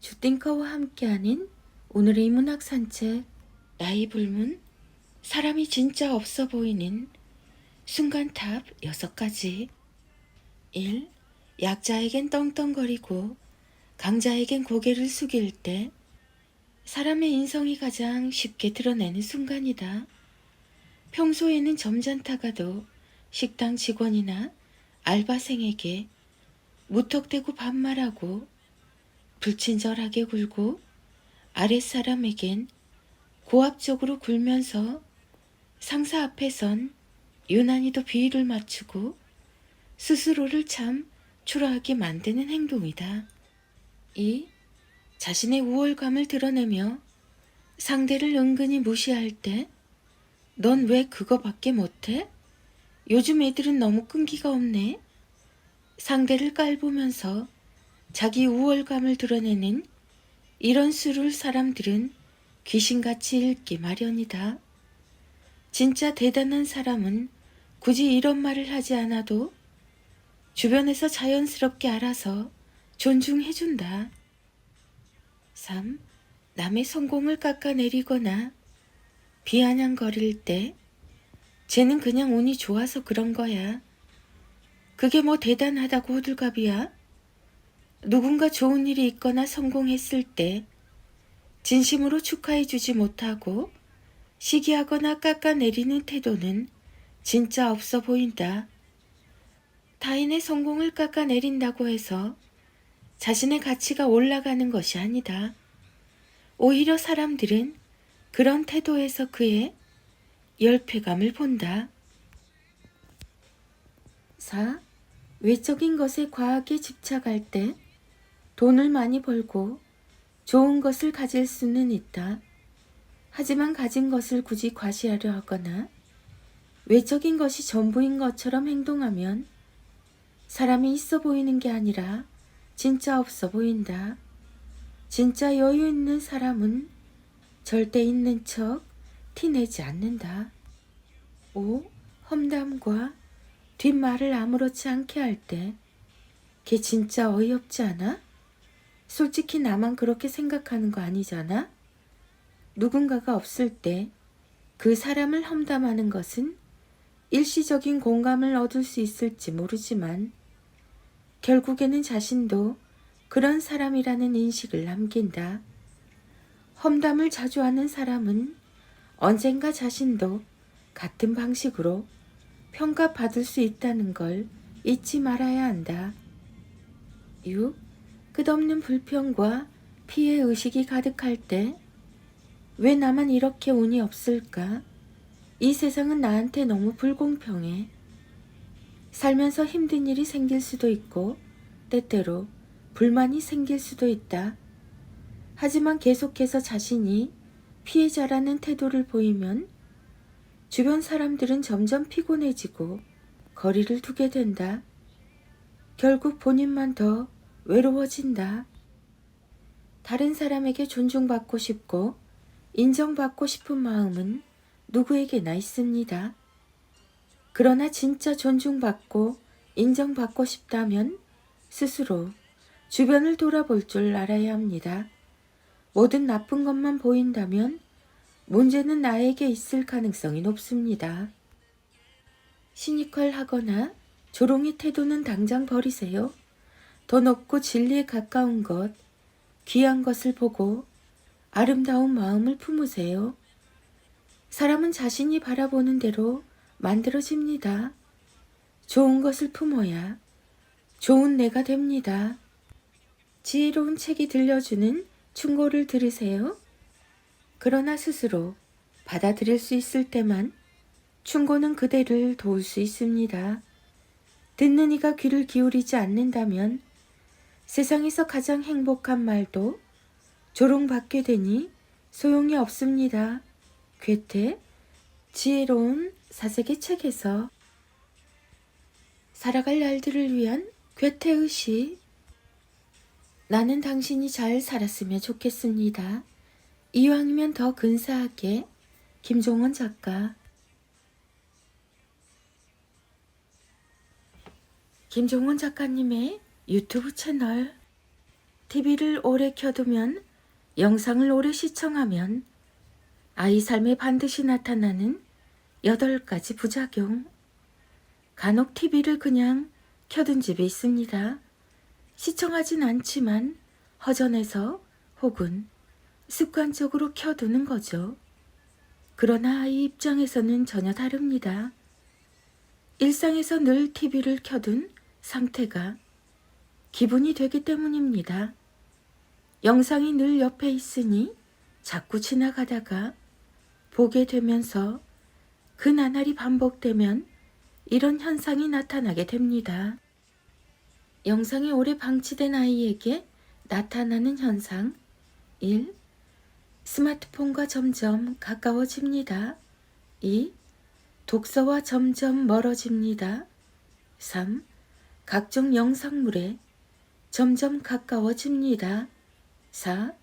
주띵커와 함께하는 오늘의 문학 산책. 나이 불문, 사람이 진짜 없어 보이는 순간탑 6가지. 1. 약자에겐 떵떵거리고 강자에겐 고개를 숙일 때 사람의 인성이 가장 쉽게 드러내는 순간이다. 평소에는 점잖다가도 식당 직원이나 알바생에게 무턱대고 반말하고 불친절하게 굴고 아랫사람에겐 고압적으로 굴면서 상사 앞에선 유난히도 비위를 맞추고 스스로를 참 초라하게 만드는 행동이다. 2. 자신의 우월감을 드러내며 상대를 은근히 무시할 때 넌 왜 그거밖에 못해? 요즘 애들은 너무 끈기가 없네. 상대를 깔보면서 자기 우월감을 드러내는 이런 수를 사람들은 귀신같이 읽기 마련이다. 진짜 대단한 사람은 굳이 이런 말을 하지 않아도 주변에서 자연스럽게 알아서 존중해준다. 3. 남의 성공을 깎아내리거나 비아냥거릴 때 쟤는 그냥 운이 좋아서 그런 거야. 그게 뭐 대단하다고 호들갑이야? 누군가 좋은 일이 있거나 성공했을 때 진심으로 축하해주지 못하고 시기하거나 깎아내리는 태도는 진짜 없어 보인다. 타인의 성공을 깎아내린다고 해서 자신의 가치가 올라가는 것이 아니다. 오히려 사람들은 그런 태도에서 그의 열패감을 본다. 4. 외적인 것에 과하게 집착할 때 돈을 많이 벌고 좋은 것을 가질 수는 있다. 하지만 가진 것을 굳이 과시하려 하거나 외적인 것이 전부인 것처럼 행동하면 사람이 있어 보이는 게 아니라 진짜 없어 보인다. 진짜 여유 있는 사람은 절대 있는 척 티내지 않는다. 5. 험담과 뒷말을 아무렇지 않게 할 때 걔 진짜 어이없지 않아? 솔직히 나만 그렇게 생각하는 거 아니잖아? 누군가가 없을 때 그 사람을 험담하는 것은 일시적인 공감을 얻을 수 있을지 모르지만 결국에는 자신도 그런 사람이라는 인식을 남긴다. 험담을 자주 하는 사람은 언젠가 자신도 같은 방식으로 평가받을 수 있다는 걸 잊지 말아야 한다. 6. 끝없는 불평과 피해의식이 가득할 때 왜 나만 이렇게 운이 없을까? 이 세상은 나한테 너무 불공평해. 살면서 힘든 일이 생길 수도 있고 때때로 불만이 생길 수도 있다. 하지만 계속해서 자신이 피해자라는 태도를 보이면 주변 사람들은 점점 피곤해지고 거리를 두게 된다. 결국 본인만 더 외로워진다. 다른 사람에게 존중받고 싶고 인정받고 싶은 마음은 누구에게나 있습니다. 그러나 진짜 존중받고 인정받고 싶다면 스스로 주변을 돌아볼 줄 알아야 합니다. 모든 나쁜 것만 보인다면 문제는 나에게 있을 가능성이 높습니다. 시니컬하거나 조롱의 태도는 당장 버리세요. 더 높고 진리에 가까운 것, 귀한 것을 보고 아름다운 마음을 품으세요. 사람은 자신이 바라보는 대로 만들어집니다. 좋은 것을 품어야 좋은 내가 됩니다. 지혜로운 책이 들려주는 충고를 들으세요. 그러나 스스로 받아들일 수 있을 때만 충고는 그대를 도울 수 있습니다. 듣는 이가 귀를 기울이지 않는다면 세상에서 가장 행복한 말도 조롱받게 되니 소용이 없습니다. 괴테, 지혜로운 사색의 책에서. 살아갈 날들을 위한 괴테의 시. 나는 당신이 잘 살았으면 좋겠습니다. 이왕이면 더 근사하게. 김종원 작가. 김종원 작가님의 유튜브 채널 TV를 오래 켜두면, 영상을 오래 시청하면 아이 삶에 반드시 나타나는 8가지 부작용. 간혹 TV를 그냥 켜둔 집이 있습니다. 시청하진 않지만 허전해서 혹은 습관적으로 켜두는 거죠. 그러나 아이 입장에서는 전혀 다릅니다. 일상에서 늘 TV를 켜둔 상태가 기분이 되기 때문입니다. 영상이 늘 옆에 있으니 자꾸 지나가다가 보게 되면서 그 나날이 반복되면 이런 현상이 나타나게 됩니다. 영상이 오래 방치된 아이에게 나타나는 현상 1. 스마트폰과 점점 가까워집니다. 2. 독서와 점점 멀어집니다. 3. 각종 영상물에 점점 가까워집니다. 4.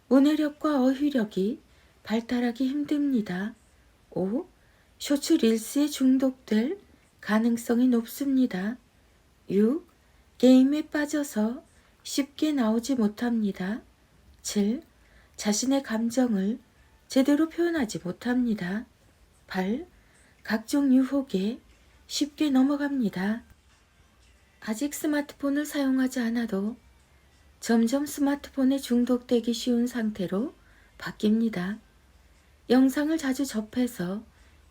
문해력과 어휘력이 발달하기 힘듭니다. 5. 쇼츠 릴스에 중독될 가능성이 높습니다. 6. 게임에 빠져서 쉽게 나오지 못합니다. 7. 자신의 감정을 제대로 표현하지 못합니다. 8. 각종 유혹에 쉽게 넘어갑니다. 아직 스마트폰을 사용하지 않아도 점점 스마트폰에 중독되기 쉬운 상태로 바뀝니다. 영상을 자주 접해서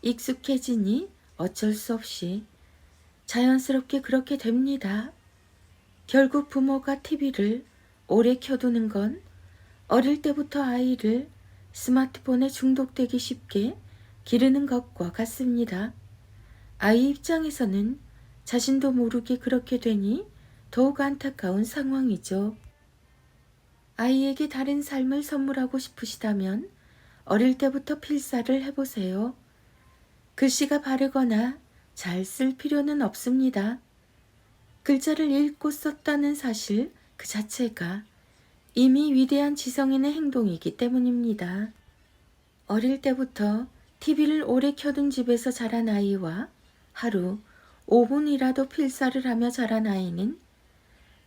익숙해지니 어쩔 수 없이 자연스럽게 그렇게 됩니다. 결국 부모가 TV를 오래 켜두는 건 어릴 때부터 아이를 스마트폰에 중독되기 쉽게 기르는 것과 같습니다. 아이 입장에서는 자신도 모르게 그렇게 되니 더욱 안타까운 상황이죠. 아이에게 다른 삶을 선물하고 싶으시다면 어릴 때부터 필사를 해보세요. 글씨가 바르거나 잘 쓸 필요는 없습니다. 글자를 읽고 썼다는 사실 그 자체가 이미 위대한 지성인의 행동이기 때문입니다. 어릴 때부터 TV를 오래 켜둔 집에서 자란 아이와 하루 5분이라도 필사를 하며 자란 아이는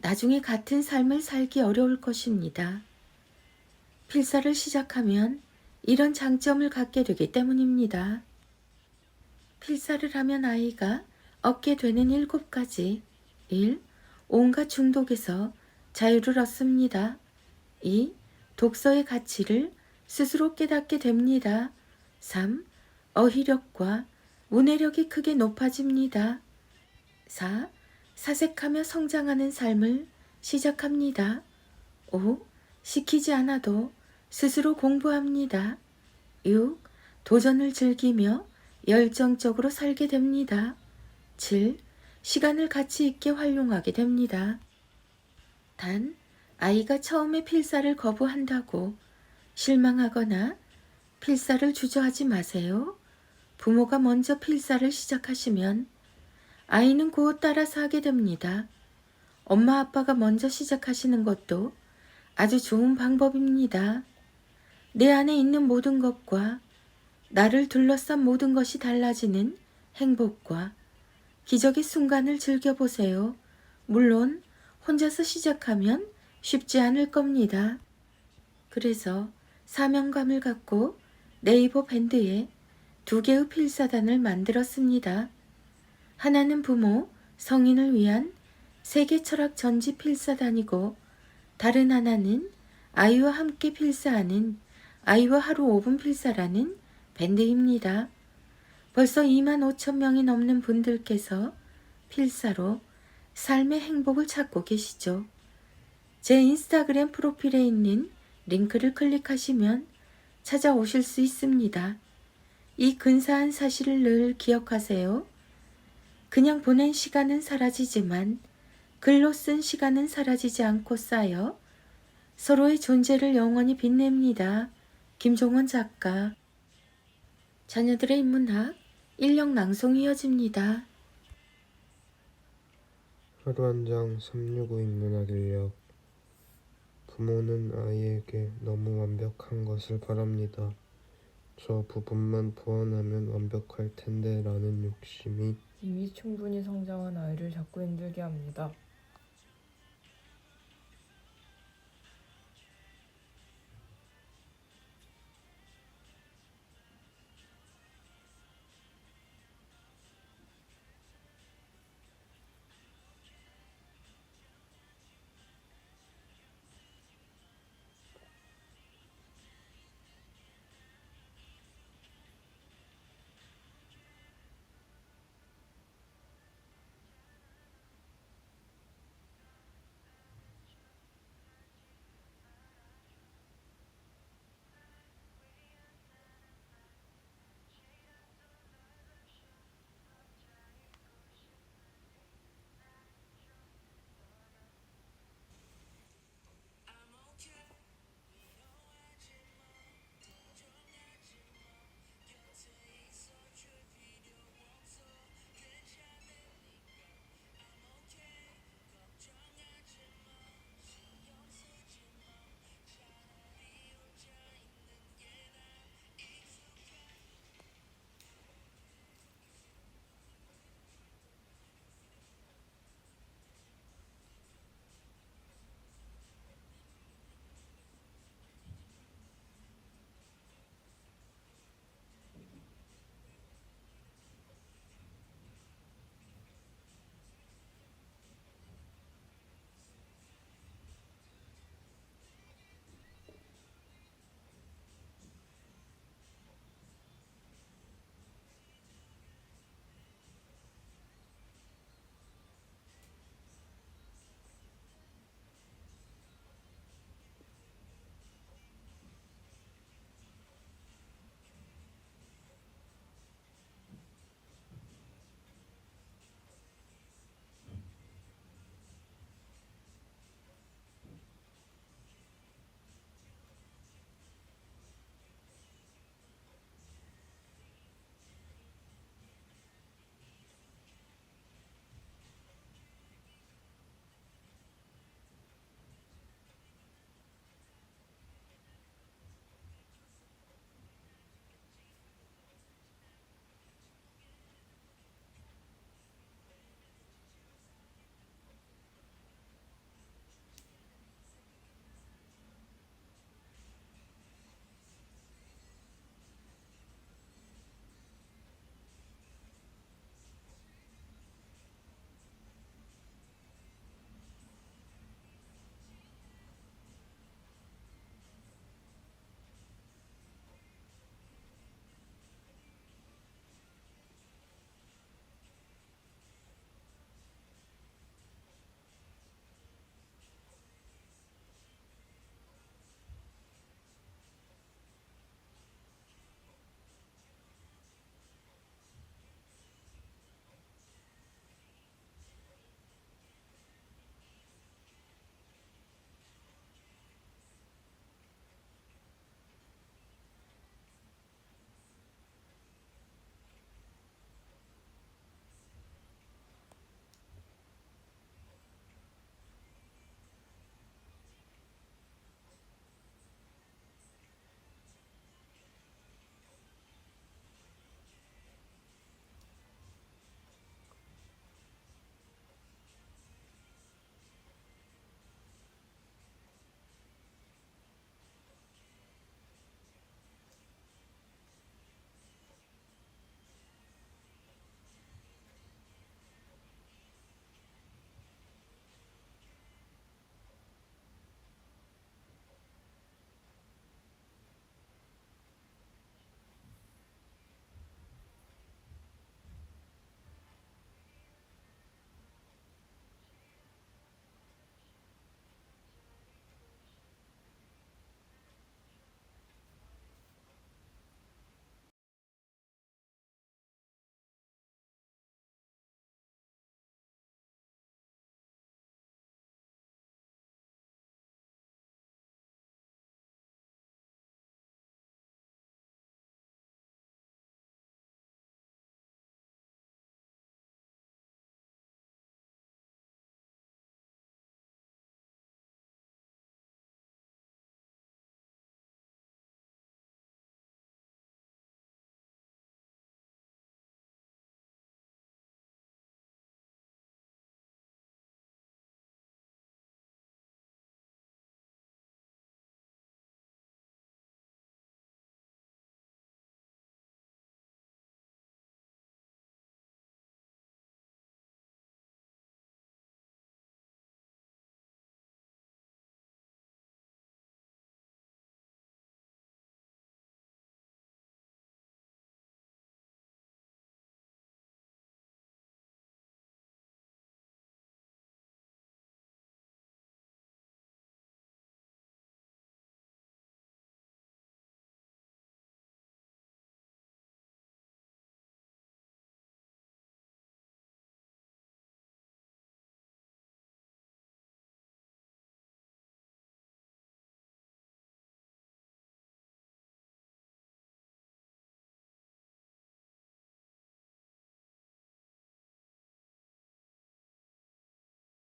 나중에 같은 삶을 살기 어려울 것입니다. 필사를 시작하면 이런 장점을 갖게 되기 때문입니다. 필사를 하면 아이가 얻게 되는 7가지 1. 온갖 중독에서 자유를 얻습니다. 2. 독서의 가치를 스스로 깨닫게 됩니다. 3. 어휘력과 문해력이 크게 높아집니다. 4. 사색하며 성장하는 삶을 시작합니다. 5. 시키지 않아도 스스로 공부합니다. 6. 도전을 즐기며 열정적으로 살게 됩니다. 7. 시간을 가치 있게 활용하게 됩니다. 단, 아이가 처음에 필사를 거부한다고 실망하거나 필사를 주저하지 마세요. 부모가 먼저 필사를 시작하시면 아이는 곧 따라서 하게 됩니다. 엄마 아빠가 먼저 시작하시는 것도 아주 좋은 방법입니다. 내 안에 있는 모든 것과 나를 둘러싼 모든 것이 달라지는 행복과 기적의 순간을 즐겨보세요. 물론 혼자서 시작하면 쉽지 않을 겁니다. 그래서 사명감을 갖고 네이버 밴드에 2개의 필사단을 만들었습니다. 하나는 부모, 성인을 위한 세계 철학 전지 필사단이고 다른 하나는 아이와 함께 필사하는 아이와 하루 5분 필사라는 밴드입니다. 벌써 25,000명이 넘는 분들께서 필사로 삶의 행복을 찾고 계시죠. 제 인스타그램 프로필에 있는 링크를 클릭하시면 찾아오실 수 있습니다. 이 근사한 사실을 늘 기억하세요. 그냥 보낸 시간은 사라지지만 글로 쓴 시간은 사라지지 않고 쌓여 서로의 존재를 영원히 빛냅니다. 김종원 작가. 자녀들의 인문학 인력 낭송 이어집니다. 하루 한 장 365 인문학 인력. 부모는 아이에게 너무 완벽한 것을 바랍니다. 저 부분만 보완하면 완벽할 텐데 라는 욕심이 이미 충분히 성장한 아이를 자꾸 힘들게 합니다.